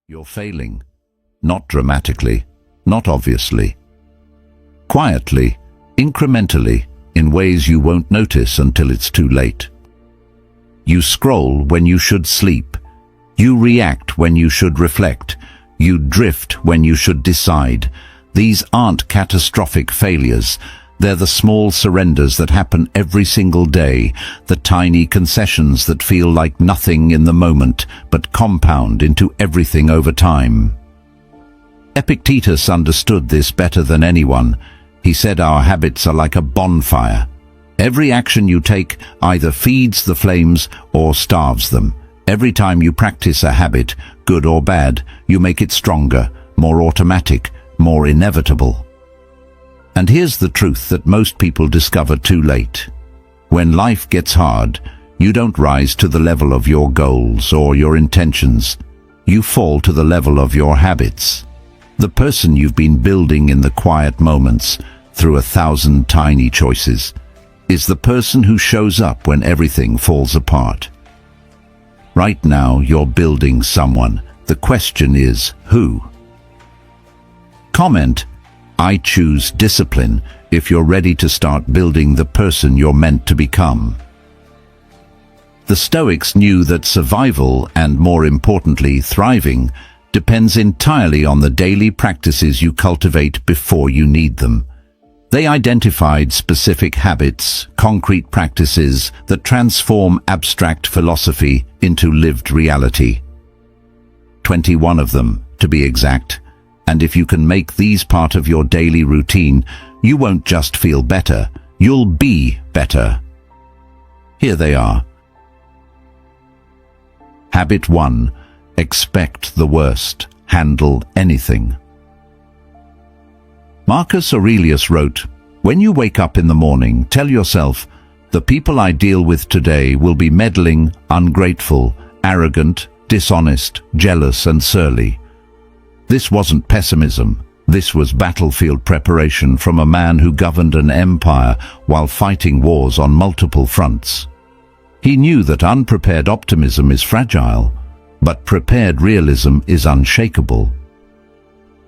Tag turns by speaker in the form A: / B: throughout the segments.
A: You're failing. Not dramatically, not obviously. Quietly, incrementally, in ways you won't notice until it's too late. You scroll when you should sleep. You react when you should reflect. You drift when you should decide. These aren't catastrophic failures. They're the small surrenders that happen every single day, the tiny concessions that feel like nothing in the moment, but compound into everything over time. Epictetus understood this better than anyone. He said our habits are like a bonfire. Every action you take either feeds the flames or starves them. Every time you practice a habit, good or bad, you make it stronger, more automatic, more inevitable. And here's the truth that most people discover too late. When life gets hard, you don't rise to the level of your goals or your intentions. You fall to the level of your habits. The person you've been building in the quiet moments, through 1,000 tiny choices, is the person who shows up when everything falls apart. Right now, you're building someone. The question is, who? Comment, "I choose discipline," if you're ready to start building the person you're meant to become. The Stoics knew that survival, and more importantly, thriving, depends entirely on the daily practices you cultivate before you need them. They identified specific habits, concrete practices that transform abstract philosophy into lived reality. 21 of them, to be exact. And if you can make these part of your daily routine, you won't just feel better, you'll be better. Here they are. Habit 1. Expect the worst. Handle anything. Marcus Aurelius wrote, "When you wake up in the morning, tell yourself, the people I deal with today will be meddling, ungrateful, arrogant, dishonest, jealous, and surly." This wasn't pessimism. This was battlefield preparation from a man who governed an empire while fighting wars on multiple fronts. He knew that unprepared optimism is fragile, but prepared realism is unshakable.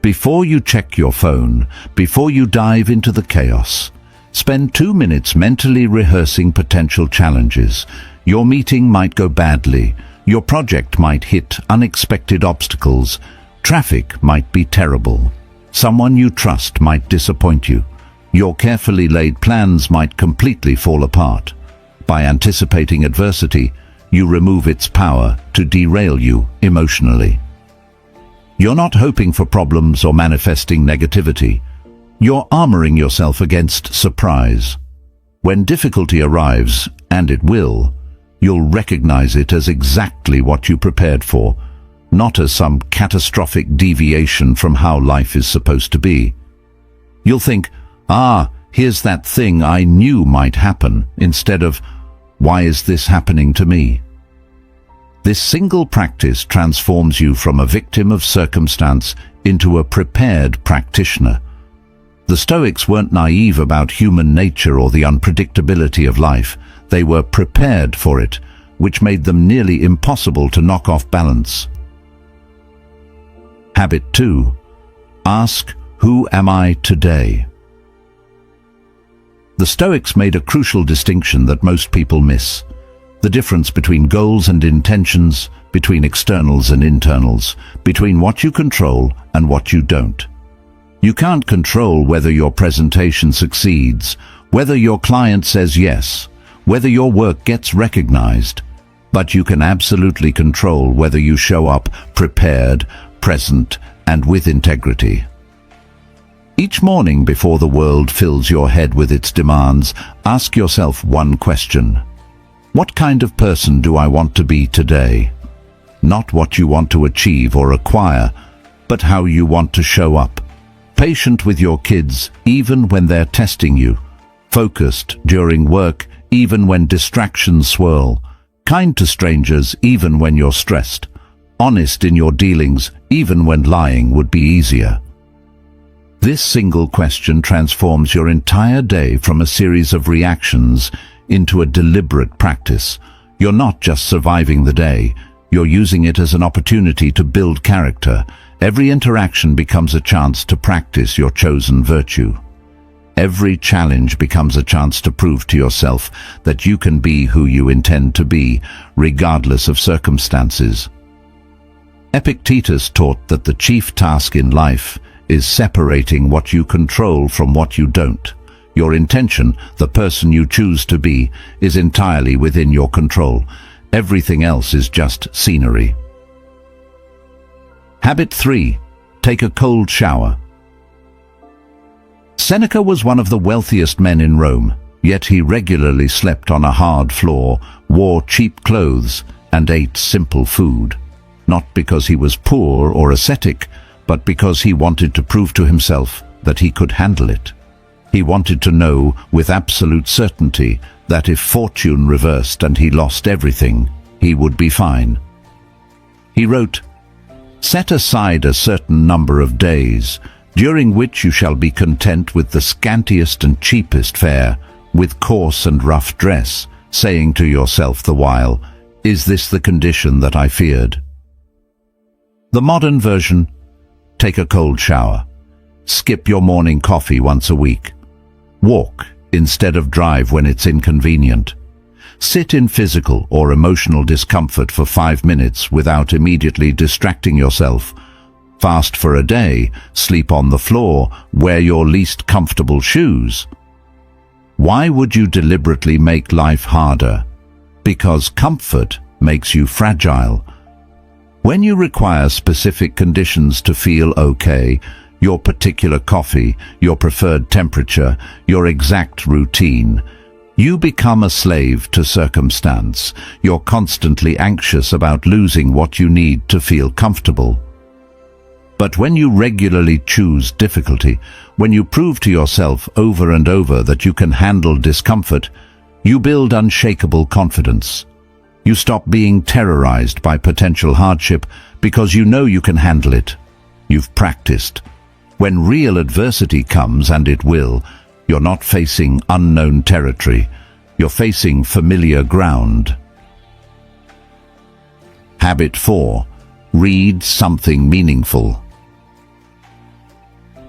A: Before you check your phone, before you dive into the chaos, spend 2 minutes mentally rehearsing potential challenges. Your meeting might go badly. Your project might hit unexpected obstacles. Traffic might be terrible. Someone you trust might disappoint you. Your carefully laid plans might completely fall apart. By anticipating adversity, you remove its power to derail you emotionally. You're not hoping for problems or manifesting negativity. You're armoring yourself against surprise. When difficulty arrives, and it will, you'll recognize it as exactly what you prepared for, not as some catastrophic deviation from how life is supposed to be. You'll think, here's that thing I knew might happen, instead of, why is this happening to me? This single practice transforms you from a victim of circumstance into a prepared practitioner. The Stoics weren't naive about human nature or the unpredictability of life. They were prepared for it, which made them nearly impossible to knock off balance. Habit 2. Ask, who am I today? The Stoics made a crucial distinction that most people miss. The difference between goals and intentions, between externals and internals, between what you control and what you don't. You can't control whether your presentation succeeds, whether your client says yes, whether your work gets recognized, but you can absolutely control whether you show up prepared, present, and with integrity. Each morning before the world fills your head with its demands, ask yourself one question. What kind of person do I want to be today? Not what you want to achieve or acquire, but how you want to show up. Patient with your kids, even when they're testing you. Focused during work, even when distractions swirl. Kind to strangers, even when you're stressed. Honest in your dealings, even when lying would be easier. This single question transforms your entire day from a series of reactions into a deliberate practice. You're not just surviving the day, You're using it as an opportunity to build character. Every interaction becomes a chance to practice your chosen virtue. Every challenge becomes a chance to prove to yourself that you can be who you intend to be, regardless of circumstances. Epictetus taught that the chief task in life is separating what you control from what you don't. Your intention, the person you choose to be, is entirely within your control. Everything else is just scenery. Habit 3. Take a cold shower. Seneca was one of the wealthiest men in Rome, yet he regularly slept on a hard floor, wore cheap clothes, and ate simple food. Not because he was poor or ascetic, but because he wanted to prove to himself that he could handle it. He wanted to know with absolute certainty that if fortune reversed and he lost everything, he would be fine. He wrote, "Set aside a certain number of days, during which you shall be content with the scantiest and cheapest fare, with coarse and rough dress, saying to yourself the while, 'Is this the condition that I feared?'" The modern version: take a cold shower. Skip your morning coffee once a week. Walk instead of drive when it's inconvenient. Sit in physical or emotional discomfort for 5 minutes without immediately distracting yourself. Fast for a day, sleep on the floor, wear your least comfortable shoes. Why would you deliberately make life harder? Because comfort makes you fragile. When you require specific conditions to feel okay, your particular coffee, your preferred temperature, your exact routine, you become a slave to circumstance. You're constantly anxious about losing what you need to feel comfortable. But when you regularly choose difficulty, when you prove to yourself over and over that you can handle discomfort, you build unshakable confidence. You stop being terrorized by potential hardship because you know you can handle it. You've practiced. When real adversity comes, and it will, you're not facing unknown territory. You're facing familiar ground. Habit 4. Read something meaningful.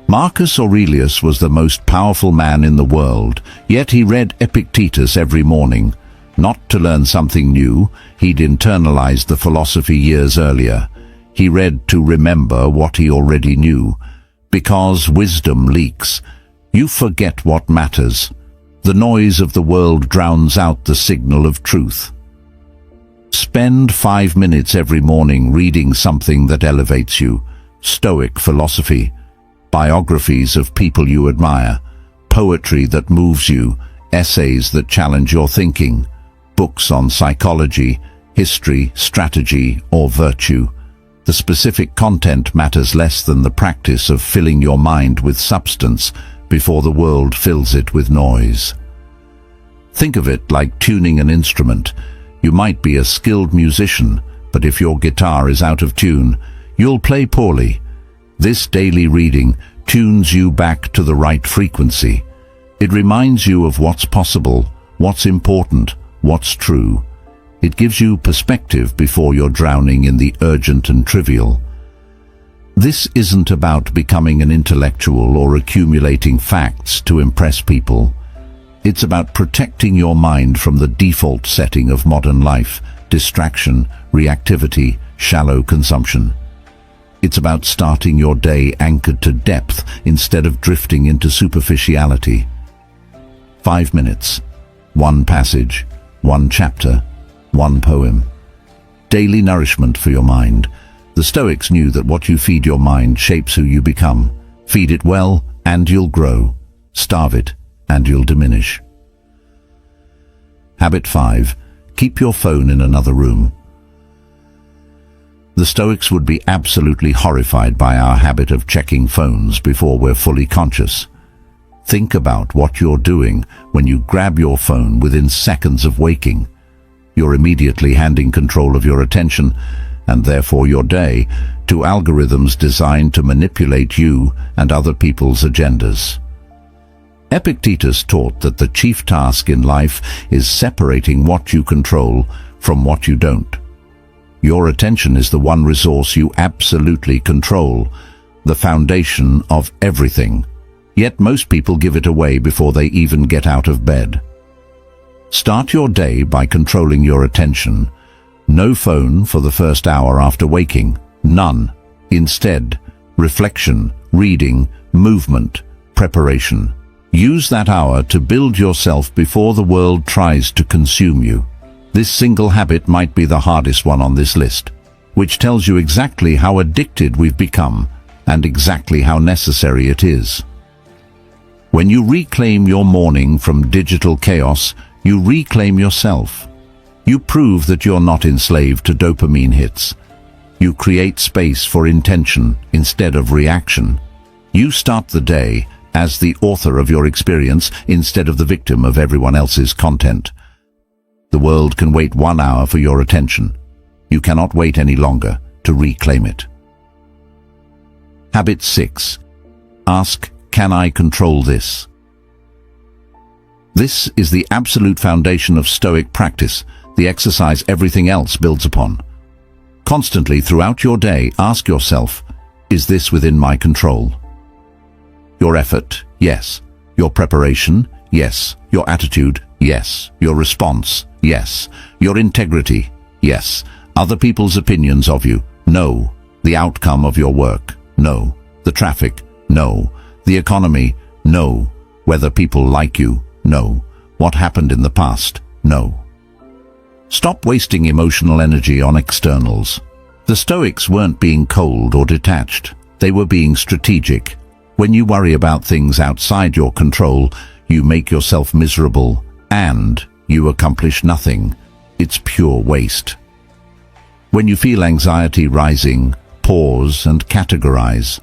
A: Marcus Aurelius was the most powerful man in the world, yet he read Epictetus every morning. Not to learn something new, he'd internalized the philosophy years earlier. He read to remember what he already knew. Because wisdom leaks, you forget what matters. The noise of the world drowns out the signal of truth. Spend 5 minutes every morning reading something that elevates you. Stoic philosophy, biographies of people you admire, poetry that moves you, essays that challenge your thinking, books on psychology, history, strategy, or virtue. The specific content matters less than the practice of filling your mind with substance before the world fills it with noise. Think of it like tuning an instrument. You might be a skilled musician, but if your guitar is out of tune, you'll play poorly. This daily reading tunes you back to the right frequency. It reminds you of what's possible, what's important, what's true. It gives you perspective before you're drowning in the urgent and trivial. This isn't about becoming an intellectual or accumulating facts to impress people. It's about protecting your mind from the default setting of modern life: distraction, reactivity, shallow consumption. It's about starting your day anchored to depth instead of drifting into superficiality. 5 minutes, one passage, one chapter, one poem. Daily nourishment for your mind. The Stoics knew that what you feed your mind shapes who you become. Feed it well, and you'll grow. Starve it, and you'll diminish. Habit 5. Keep your phone in another room. The Stoics would be absolutely horrified by our habit of checking phones before we're fully conscious. Think about what you're doing when you grab your phone within seconds of waking. You're immediately handing control of your attention, and therefore your day, to algorithms designed to manipulate you and other people's agendas. Epictetus taught that the chief task in life is separating what you control from what you don't. Your attention is the one resource you absolutely control, the foundation of everything. Yet most people give it away before they even get out of bed. Start your day by controlling your attention. No phone for the first hour after waking. None. Instead, reflection, reading, movement, preparation. Use that hour to build yourself before the world tries to consume you. This single habit might be the hardest one on this list, which tells you exactly how addicted we've become and exactly how necessary it is. When you reclaim your morning from digital chaos, you reclaim yourself. You prove that you're not enslaved to dopamine hits. You create space for intention instead of reaction. You start the day as the author of your experience instead of the victim of everyone else's content. The world can wait 1 hour for your attention. You cannot wait any longer to reclaim it. Habit 6. Ask, can I control this? This is the absolute foundation of Stoic practice, the exercise everything else builds upon. Constantly throughout your day, ask yourself, is this within my control? Your effort, yes. Your preparation, yes. Your attitude, yes. Your response, yes. Your integrity, yes. Other people's opinions of you, no. The outcome of your work, no. The traffic, no. The economy, no. Whether people like you, no. What happened in the past, no. Stop wasting emotional energy on externals. The Stoics weren't being cold or detached. They were being strategic. When you worry about things outside your control, you make yourself miserable and you accomplish nothing. It's pure waste. When you feel anxiety rising, pause and categorize.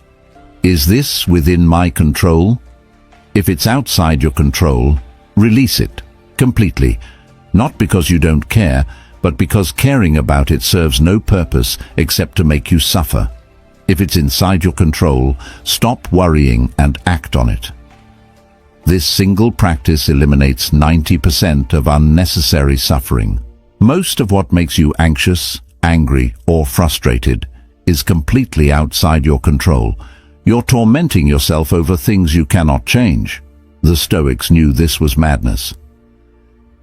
A: Is this within my control? If it's outside your control, release it completely. Not because you don't care, but because caring about it serves no purpose except to make you suffer. If it's inside your control, stop worrying and act on it. This single practice eliminates 90% of unnecessary suffering. Most of what makes you anxious, angry, or frustrated is completely outside your control. You're tormenting yourself over things you cannot change. The Stoics knew this was madness.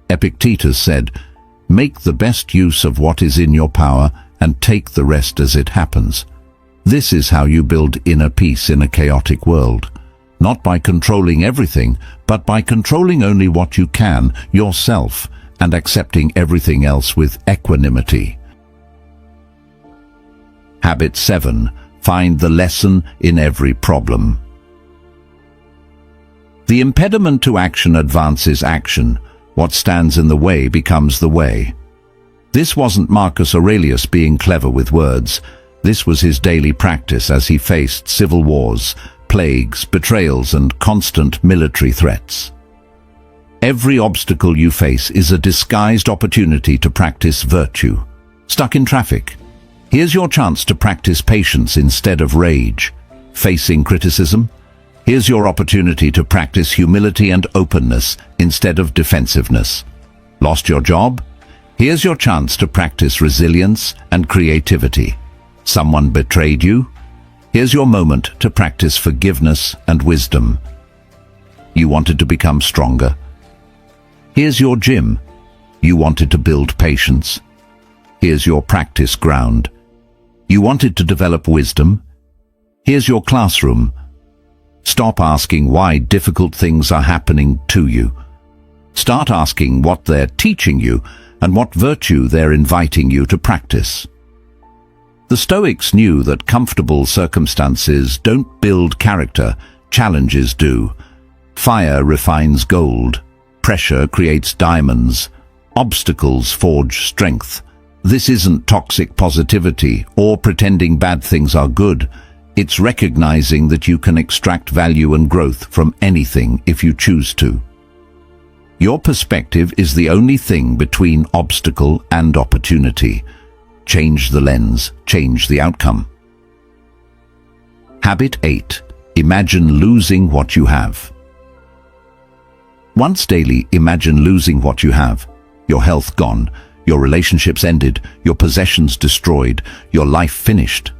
A: Epictetus said, "Make the best use of what is in your power and take the rest as it happens." This is how you build inner peace in a chaotic world. Not by controlling everything, but by controlling only what you can, yourself, and accepting everything else with equanimity. Habit 7. Find the lesson in every problem. The impediment to action advances action. What stands in the way becomes the way. This wasn't Marcus Aurelius being clever with words. This was his daily practice as he faced civil wars, plagues, betrayals, and constant military threats. Every obstacle you face is a disguised opportunity to practice virtue. Stuck in traffic? Here's your chance to practice patience instead of rage. Facing criticism? Here's your opportunity to practice humility and openness instead of defensiveness. Lost your job? Here's your chance to practice resilience and creativity. Someone betrayed you? Here's your moment to practice forgiveness and wisdom. You wanted to become stronger? Here's your gym. You wanted to build patience? Here's your practice ground. You wanted to develop wisdom? Here's your classroom. Stop asking why difficult things are happening to you. Start asking what they're teaching you and what virtue they're inviting you to practice. The Stoics knew that comfortable circumstances don't build character, challenges do. Fire refines gold. Pressure creates diamonds. Obstacles forge strength. This isn't toxic positivity or pretending bad things are good. It's recognizing that you can extract value and growth from anything if you choose to. Your perspective is the only thing between obstacle and opportunity. Change the lens, change the outcome. Habit 8. Imagine losing what you have. Once daily, imagine losing what you have. Your health gone, your relationships ended, your possessions destroyed, your life finished.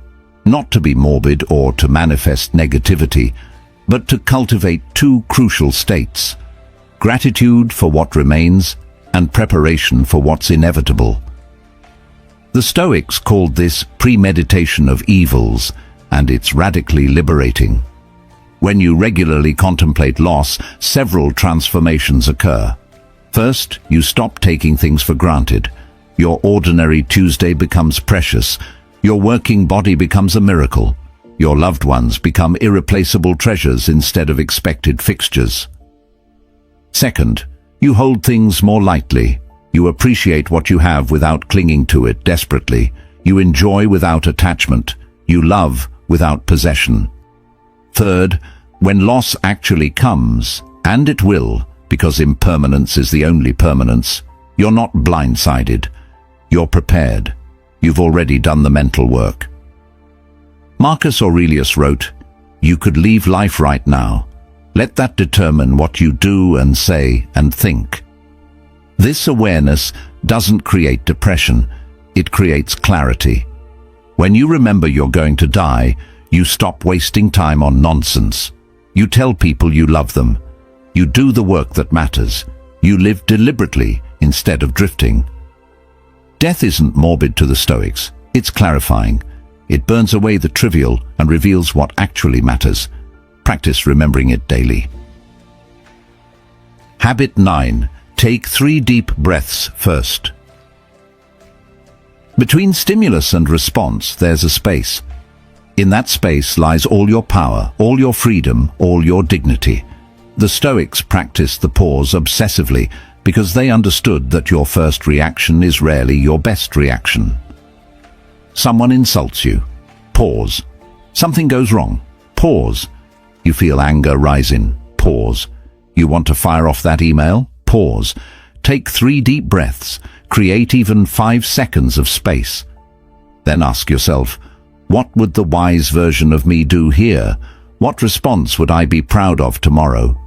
A: Not to be morbid or to manifest negativity, but to cultivate two crucial states: gratitude for what remains and preparation for what's inevitable. The Stoics called this premeditation of evils, and it's radically liberating. When you regularly contemplate loss, several transformations occur. First, you stop taking things for granted. Your ordinary Tuesday becomes precious. Your working body becomes a miracle. Your loved ones become irreplaceable treasures instead of expected fixtures. Second, you hold things more lightly. You appreciate what you have without clinging to it desperately. You enjoy without attachment. You love without possession. Third, when loss actually comes, and it will, because impermanence is the only permanence, you're not blindsided. You're prepared. You've already done the mental work. Marcus Aurelius wrote, "You could leave life right now. Let that determine what you do and say and think." This awareness doesn't create depression, it creates clarity. When you remember you're going to die, you stop wasting time on nonsense. You tell people you love them. You do the work that matters. You live deliberately instead of drifting. Death isn't morbid to the Stoics, it's clarifying. It burns away the trivial and reveals what actually matters. Practice remembering it daily. Habit 9. Take 3 deep breaths first. Between stimulus and response, there's a space. In that space lies all your power, all your freedom, all your dignity. The Stoics practiced the pause obsessively because they understood that your first reaction is rarely your best reaction. Someone insults you. Pause. Something goes wrong. Pause. You feel anger rising. Pause. You want to fire off that email? Pause. Take 3 deep breaths. Create even 5 seconds of space. Then ask yourself, what would the wise version of me do here? What response would I be proud of tomorrow?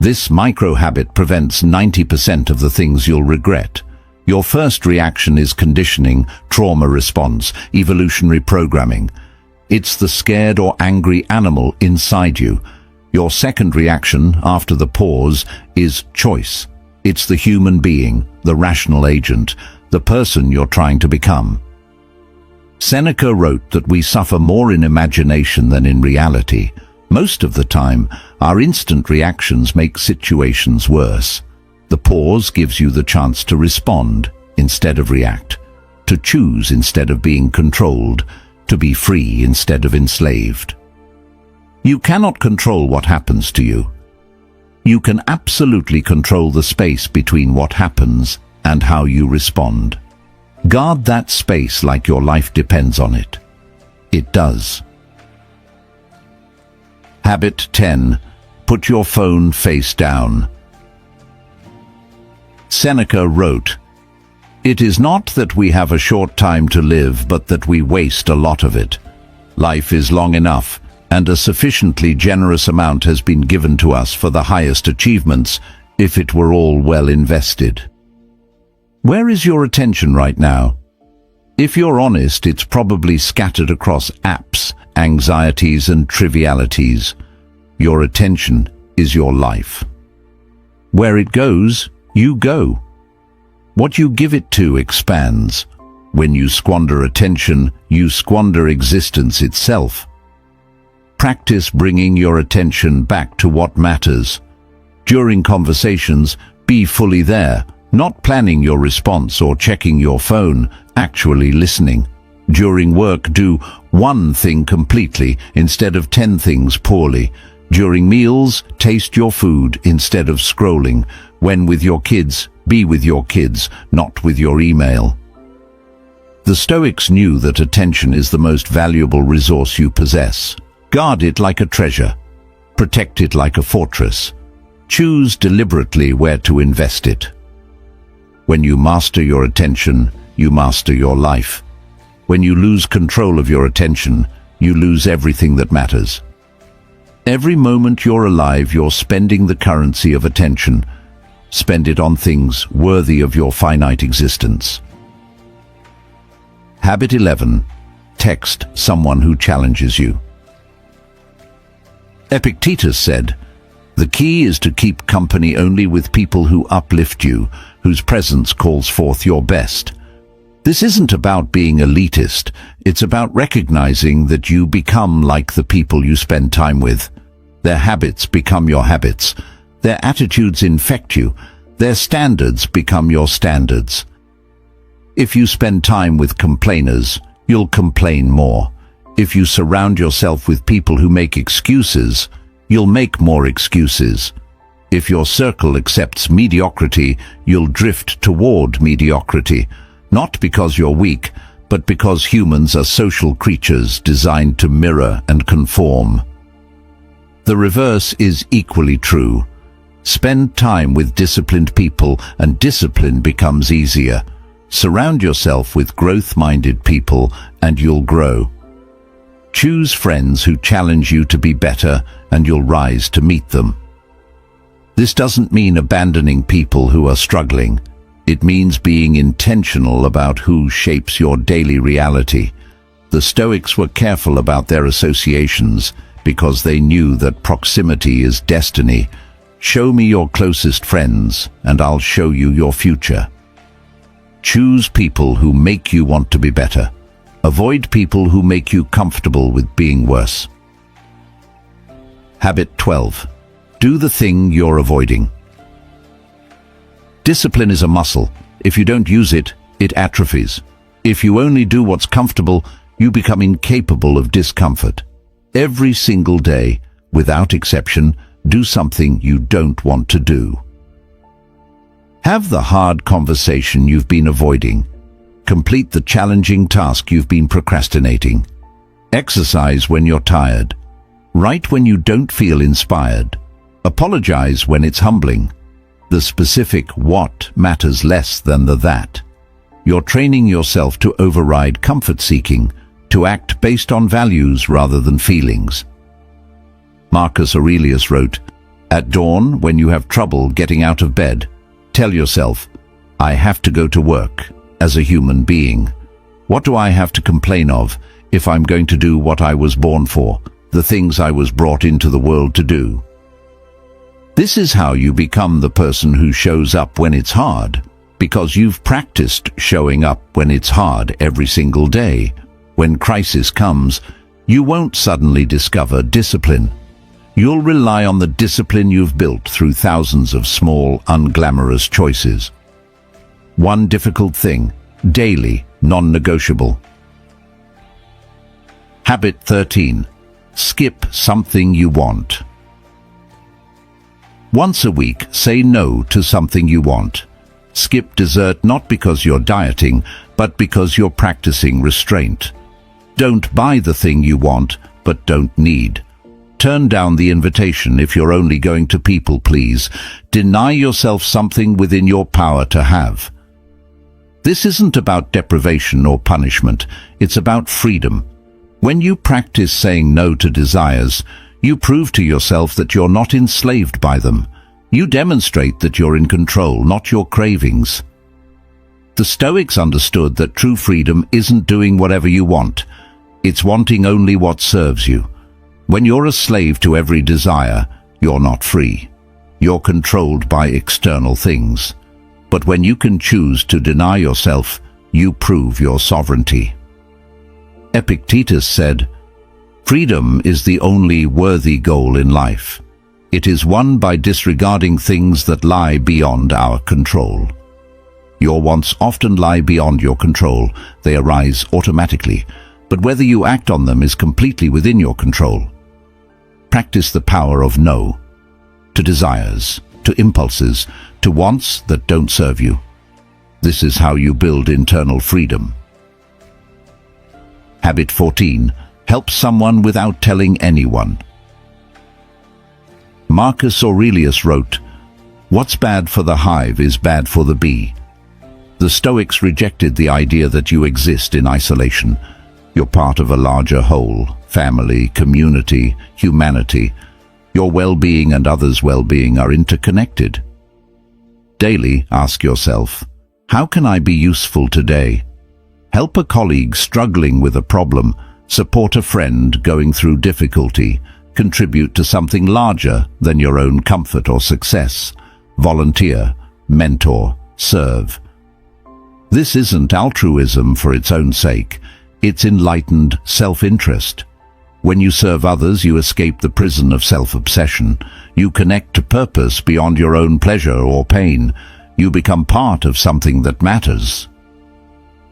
A: This micro-habit prevents 90% of the things you'll regret. Your first reaction is conditioning, trauma response, evolutionary programming. It's the scared or angry animal inside you. Your second reaction, after the pause, is choice. It's the human being, the rational agent, the person you're trying to become. Seneca wrote that we suffer more in imagination than in reality. Most of the time, our instant reactions make situations worse. The pause gives you the chance to respond instead of react, to choose instead of being controlled, to be free instead of enslaved. You cannot control what happens to you. You can absolutely control the space between what happens and how you respond. Guard that space like your life depends on it. It does. Habit 10. Put your phone face down. Seneca wrote, "It is not that we have a short time to live, but that we waste a lot of it. Life is long enough, and a sufficiently generous amount has been given to us for the highest achievements, if it were all well invested." Where is your attention right now? If you're honest, it's probably scattered across apps, anxieties, and trivialities. Your attention is your life. Where it goes, you go. What you give it to expands. When you squander attention, you squander existence itself. Practice bringing your attention back to what matters. During conversations, be fully there, not planning your response or checking your phone, actually listening. During work, do one thing completely instead of 10 things poorly. During meals, taste your food instead of scrolling. When with your kids, be with your kids, not with your email. The Stoics knew that attention is the most valuable resource you possess. Guard it like a treasure. Protect it like a fortress. Choose deliberately where to invest it. When you master your attention, you master your life. When you lose control of your attention, you lose everything that matters. Every moment you're alive, you're spending the currency of attention. Spend it on things worthy of your finite existence. Habit 11. Text someone who challenges you. Epictetus said, "The key is to keep company only with people who uplift you, whose presence calls forth your best." This isn't about being elitist, it's about recognizing that you become like the people you spend time with. Their habits become your habits. Their attitudes infect you. Their standards become your standards. If you spend time with complainers, you'll complain more. If you surround yourself with people who make excuses, you'll make more excuses. If your circle accepts mediocrity, you'll drift toward mediocrity, not because you're weak, but because humans are social creatures designed to mirror and conform. The reverse is equally true. Spend time with disciplined people and discipline becomes easier. Surround yourself with growth-minded people and you'll grow. Choose friends who challenge you to be better and you'll rise to meet them. This doesn't mean abandoning people who are struggling. It means being intentional about who shapes your daily reality. The Stoics were careful about their associations because they knew that proximity is destiny. Show me your closest friends and I'll show you your future. Choose people who make you want to be better. Avoid people who make you comfortable with being worse. Habit 12. Do the thing you're avoiding. Discipline is a muscle. If you don't use it, it atrophies. If you only do what's comfortable, you become incapable of discomfort. Every single day, without exception, do something you don't want to do. Have the hard conversation you've been avoiding. Complete the challenging task you've been procrastinating. Exercise when you're tired. Write when you don't feel inspired. Apologize when it's humbling. The specific what matters less than the that. You're training yourself to override comfort seeking, to act based on values rather than feelings. Marcus Aurelius wrote, "At dawn, when you have trouble getting out of bed, tell yourself, 'I have to go to work as a human being. What do I have to complain of if I'm going to do what I was born for, the things I was brought into the world to do?'" This is how you become the person who shows up when it's hard, because you've practiced showing up when it's hard every single day. When crisis comes, you won't suddenly discover discipline. You'll rely on the discipline you've built through thousands of small, unglamorous choices. One difficult thing, daily, non-negotiable. Habit 13. Skip something you want. Once a week, say no to something you want. Skip dessert not because you're dieting, but because you're practicing restraint. Don't buy the thing you want, but don't need. Turn down the invitation if you're only going to people please. Deny yourself something within your power to have. This isn't about deprivation or punishment, it's about freedom. When you practice saying no to desires, you prove to yourself that you're not enslaved by them. You demonstrate that you're in control, not your cravings. The Stoics understood that true freedom isn't doing whatever you want. It's wanting only what serves you. When you're a slave to every desire, you're not free. You're controlled by external things. But when you can choose to deny yourself, you prove your sovereignty. Epictetus said, "Freedom is the only worthy goal in life. It is won by disregarding things that lie beyond our control." Your wants often lie beyond your control. They arise automatically, but whether you act on them is completely within your control. Practice the power of no, to desires, to impulses, to wants that don't serve you. This is how you build internal freedom. Habit 14. Help someone without telling anyone. Marcus Aurelius wrote, "What's bad for the hive is bad for the bee." The Stoics rejected the idea that you exist in isolation. You're part of a larger whole, family, community, humanity. Your well-being and others' well-being are interconnected. Daily, ask yourself, how can I be useful today? Help a colleague struggling with a problem, support a friend going through difficulty, contribute to something larger than your own comfort or success, volunteer, mentor, serve. This isn't altruism for its own sake, it's enlightened self-interest. When you serve others, you escape the prison of self-obsession. You connect to purpose beyond your own pleasure or pain. You become part of something that matters.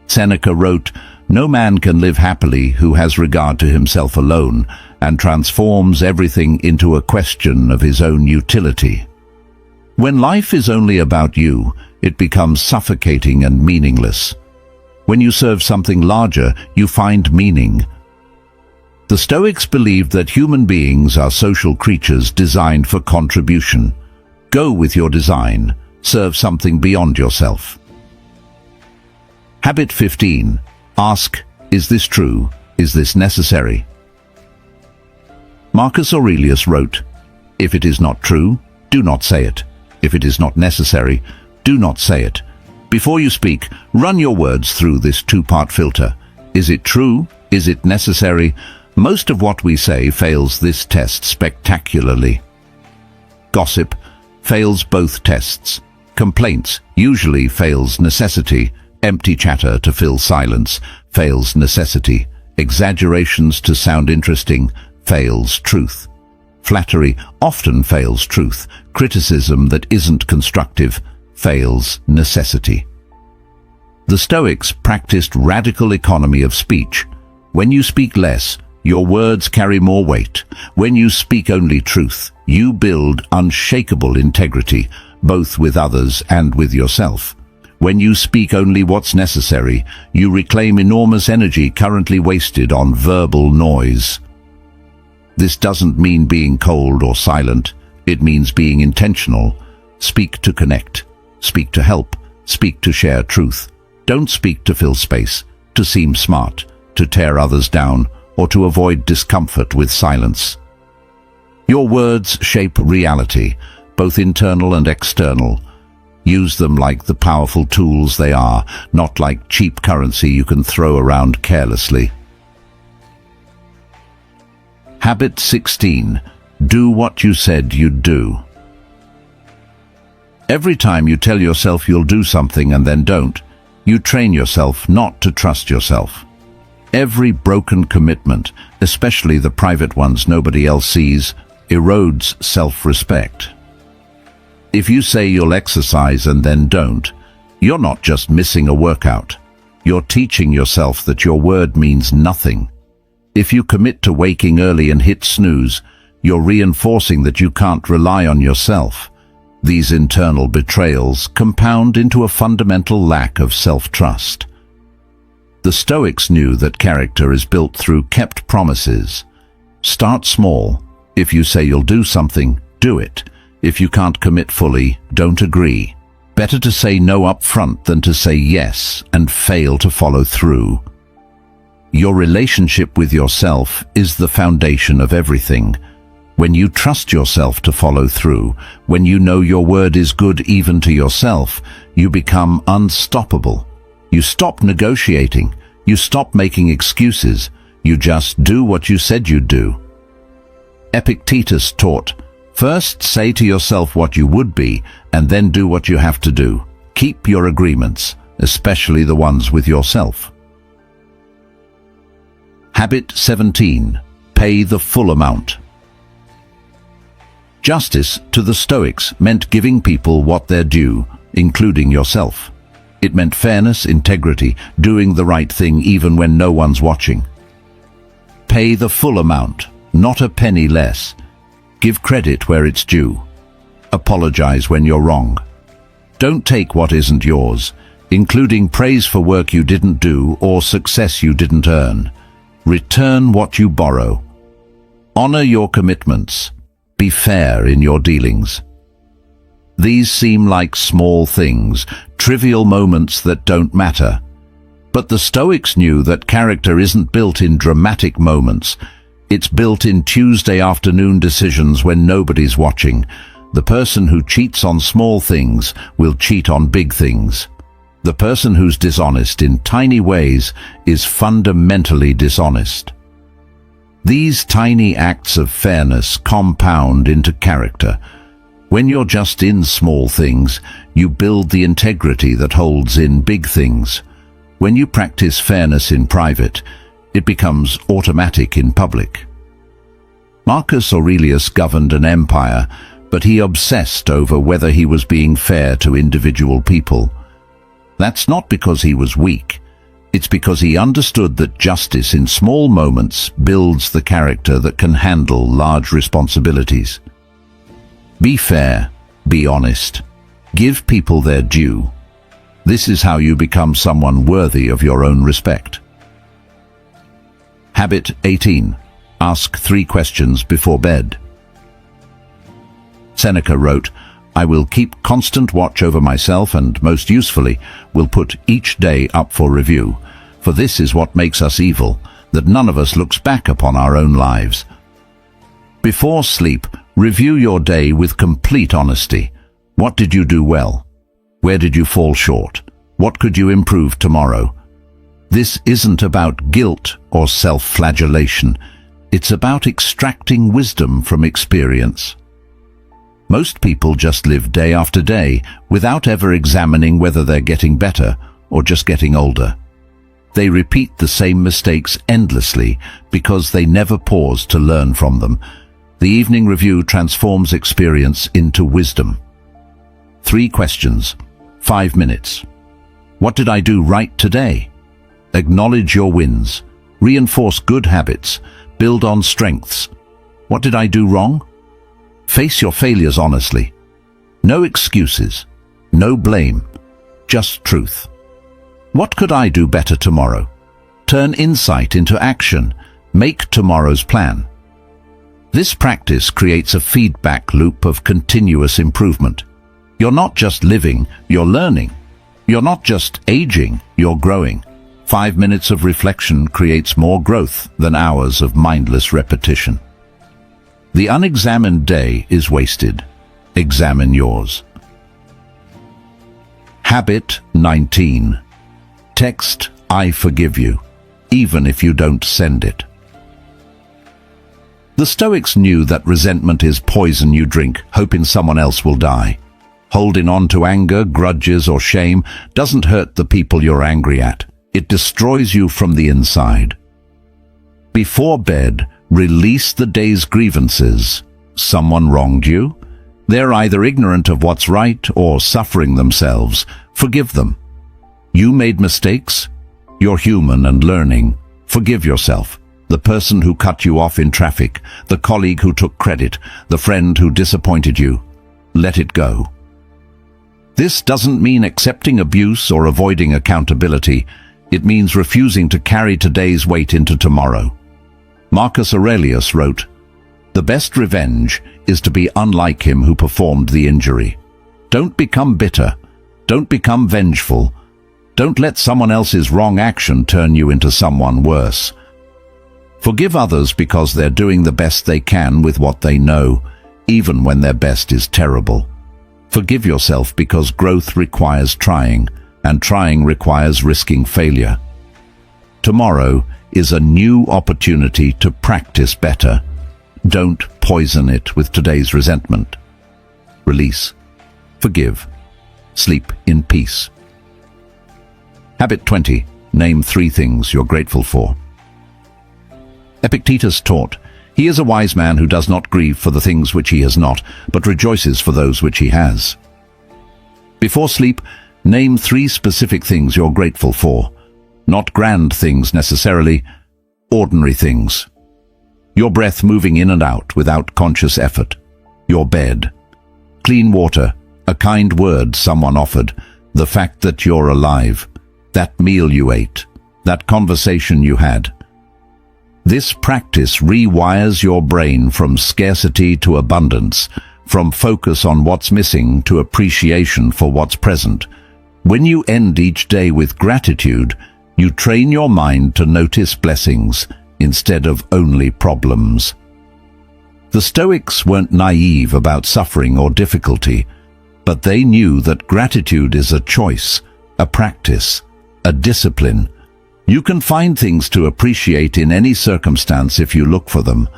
A: Seneca wrote, "No man can live happily who has regard to himself alone and transforms everything into a question of his own utility." When life is only about you, it becomes suffocating and meaningless. When you serve something larger, you find meaning. The Stoics believed that human beings are social creatures designed for contribution. Go with your design. Serve something beyond yourself. Habit 15. Ask, is this true? Is this necessary? Marcus Aurelius wrote, "If it is not true, do not say it. If it is not necessary, do not say it." Before you speak, run your words through this two-part filter. Is it true? Is it necessary? Most of what we say fails this test spectacularly. Gossip fails both tests. Complaints usually fails necessity. Empty chatter to fill silence fails necessity. Exaggerations to sound interesting fails truth. Flattery often fails truth. Criticism that isn't constructive fails necessity. The Stoics practiced radical economy of speech. When you speak less, your words carry more weight. When you speak only truth, you build unshakable integrity, both with others and with yourself. When you speak only what's necessary, you reclaim enormous energy currently wasted on verbal noise. This doesn't mean being cold or silent. It means being intentional. Speak to connect. Speak to help. Speak to share truth. Don't speak to fill space, to seem smart, to tear others down, or to avoid discomfort with silence. Your words shape reality, both internal and external. Use them like the powerful tools they are, not like cheap currency you can throw around carelessly. Habit 16. Do what you said you'd do. Every time you tell yourself you'll do something and then don't, you train yourself not to trust yourself. Every broken commitment, especially the private ones nobody else sees, erodes self-respect. If you say you'll exercise and then don't, you're not just missing a workout. You're teaching yourself that your word means nothing. If you commit to waking early and hit snooze, you're reinforcing that you can't rely on yourself. These internal betrayals compound into a fundamental lack of self-trust. The Stoics knew that character is built through kept promises. Start small. If you say you'll do something, do it. If you can't commit fully, don't agree. Better to say no up front than to say yes and fail to follow through. Your relationship with yourself is the foundation of everything. When you trust yourself to follow through, when you know your word is good even to yourself, you become unstoppable. You stop negotiating. You stop making excuses. You just do what you said you'd do. Epictetus taught, first say to yourself what you would be, and then do what you have to do. Keep your agreements, especially the ones with yourself. Habit 17. Pay the full amount. Justice to the Stoics meant giving people what they're due, including yourself. It meant fairness, integrity, doing the right thing even when no one's watching. Pay the full amount, not a penny less. Give credit where it's due. Apologize when you're wrong. Don't take what isn't yours, including praise for work you didn't do or success you didn't earn. Return what you borrow. Honor your commitments. Be fair in your dealings. These seem like small things, trivial moments that don't matter. But the Stoics knew that character isn't built in dramatic moments. It's built in Tuesday afternoon decisions when nobody's watching. The person who cheats on small things will cheat on big things. The person who's dishonest in tiny ways is fundamentally dishonest. These tiny acts of fairness compound into character. When you're just in small things, you build the integrity that holds in big things. When you practice fairness in private, it becomes automatic in public. Marcus Aurelius governed an empire, but he obsessed over whether he was being fair to individual people. That's not because he was weak. It's because he understood that justice in small moments builds the character that can handle large responsibilities. Be fair, be honest, give people their due. This is how you become someone worthy of your own respect. Habit 18. Ask 3 questions before bed. Seneca wrote, "I will keep constant watch over myself and, most usefully, will put each day up for review. For this is what makes us evil, that none of us looks back upon our own lives." Before sleep, review your day with complete honesty. What did you do well? Where did you fall short? What could you improve tomorrow? This isn't about guilt or self-flagellation. It's about extracting wisdom from experience. Most people just live day after day without ever examining whether they're getting better or just getting older. They repeat the same mistakes endlessly because they never pause to learn from them. The evening review transforms experience into wisdom. 3 questions, 5 minutes. What did I do right today? Acknowledge your wins. Reinforce good habits. Build on strengths. What did I do wrong? Face your failures honestly. No excuses. No blame. Just truth. What could I do better tomorrow? Turn insight into action. Make tomorrow's plan. This practice creates a feedback loop of continuous improvement. You're not just living, you're learning. You're not just aging, you're growing. 5 minutes of reflection creates more growth than hours of mindless repetition. The unexamined day is wasted. Examine yours. Habit 19. Text, "I forgive you," even if you don't send it. The Stoics knew that resentment is poison you drink, hoping someone else will die. Holding on to anger, grudges, or shame doesn't hurt the people you're angry at. It destroys you from the inside. Before bed, release the day's grievances. Someone wronged you? They're either ignorant of what's right or suffering themselves. Forgive them. You made mistakes? You're human and learning. Forgive yourself. The person who cut you off in traffic, the colleague who took credit, the friend who disappointed you. Let it go. This doesn't mean accepting abuse or avoiding accountability. It means refusing to carry today's weight into tomorrow. Marcus Aurelius wrote, "The best revenge is to be unlike him who performed the injury." Don't become bitter. Don't become vengeful. Don't let someone else's wrong action turn you into someone worse. Forgive others because they're doing the best they can with what they know, even when their best is terrible. Forgive yourself because growth requires trying, and trying requires risking failure. Tomorrow is a new opportunity to practice better. Don't poison it with today's resentment. Release. Forgive. Sleep in peace. Habit 20. Name 3 things you're grateful for. Epictetus taught, "He is a wise man who does not grieve for the things which he has not, but rejoices for those which he has." Before sleep, name 3 specific things you're grateful for. Not grand things necessarily, ordinary things. Your breath moving in and out without conscious effort. Your bed. Clean water, a kind word someone offered, the fact that you're alive, that meal you ate, that conversation you had. This practice rewires your brain from scarcity to abundance, from focus on what's missing to appreciation for what's present. When you end each day with gratitude, you train your mind to notice blessings instead of only problems. The Stoics weren't naive about suffering or difficulty, but they knew that gratitude is a choice, a practice, a discipline. You can find things to appreciate in any circumstance if you look for them,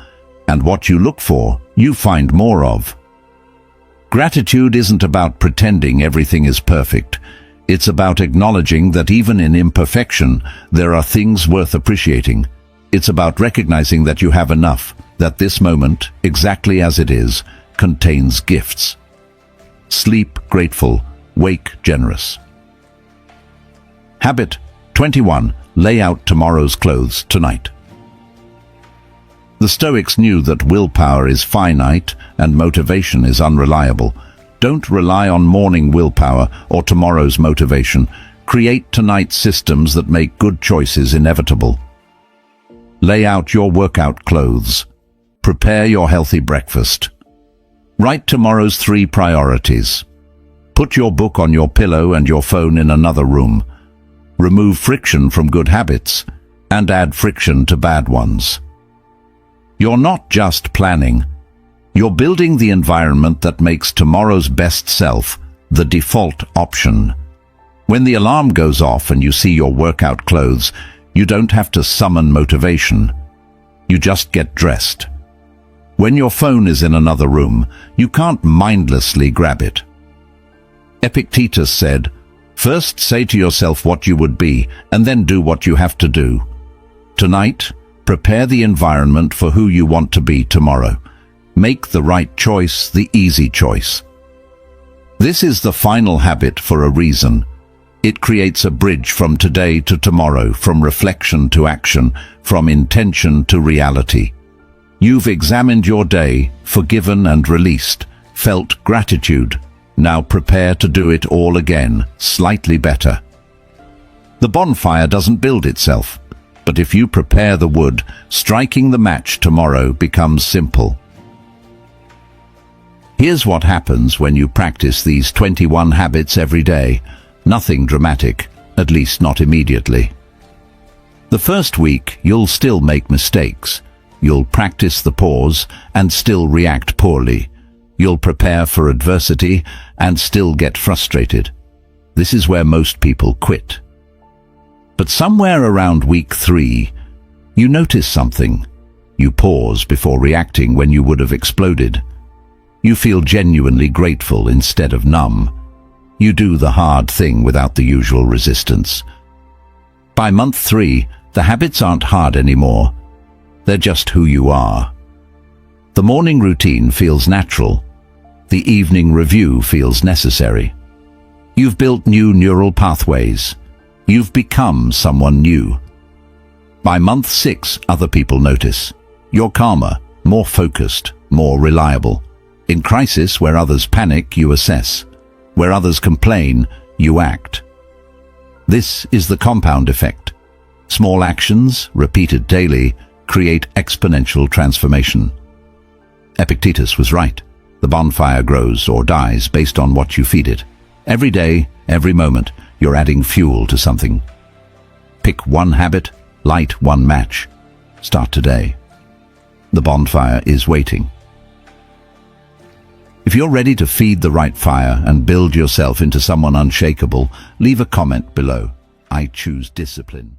A: and what you look for, you find more of. Gratitude isn't about pretending everything is perfect. It's about acknowledging that even in imperfection, there are things worth appreciating. It's about recognizing that you have enough, that this moment, exactly as it is, contains gifts. Sleep grateful, wake generous. Habit 21. Lay out tomorrow's clothes tonight. The Stoics knew that willpower is finite and motivation is unreliable. Don't rely on morning willpower or tomorrow's motivation. Create tonight's systems that make good choices inevitable. Lay out your workout clothes. Prepare your healthy breakfast. Write tomorrow's 3 priorities. Put your book on your pillow and your phone in another room. Remove friction from good habits and add friction to bad ones. You're not just planning. You're building the environment that makes tomorrow's best self the default option. When the alarm goes off and you see your workout clothes, you don't have to summon motivation. You just get dressed. When your phone is in another room, you can't mindlessly grab it. Epictetus said, "First say to yourself what you would be, and then do what you have to do." Tonight, prepare the environment for who you want to be tomorrow. Make the right choice the easy choice. This is the final habit for a reason. It creates a bridge from today to tomorrow, from reflection to action, from intention to reality. You've examined your day, forgiven and released, felt gratitude. Now prepare to do it all again, slightly better. The bonfire doesn't build itself, but if you prepare the wood, striking the match tomorrow becomes simple. Here's what happens when you practice these 21 habits every day. Nothing dramatic, at least not immediately. The first week, you'll still make mistakes. You'll practice the pause and still react poorly. You'll prepare for adversity and still get frustrated. This is where most people quit. But somewhere around week 3, you notice something. You pause before reacting when you would have exploded. You feel genuinely grateful instead of numb. You do the hard thing without the usual resistance. By month 3, the habits aren't hard anymore. They're just who you are. The morning routine feels natural. The evening review feels necessary. You've built new neural pathways. You've become someone new. By month 6, other people notice. You're calmer, more focused, more reliable. In crisis, where others panic, you assess. Where others complain, you act. This is the compound effect. Small actions, repeated daily, create exponential transformation. Epictetus was right. The bonfire grows or dies based on what you feed it. Every day, every moment, you're adding fuel to something. Pick one habit, light one match. Start today. The bonfire is waiting. If you're ready to feed the right fire and build yourself into someone unshakable, leave a comment below. I choose discipline.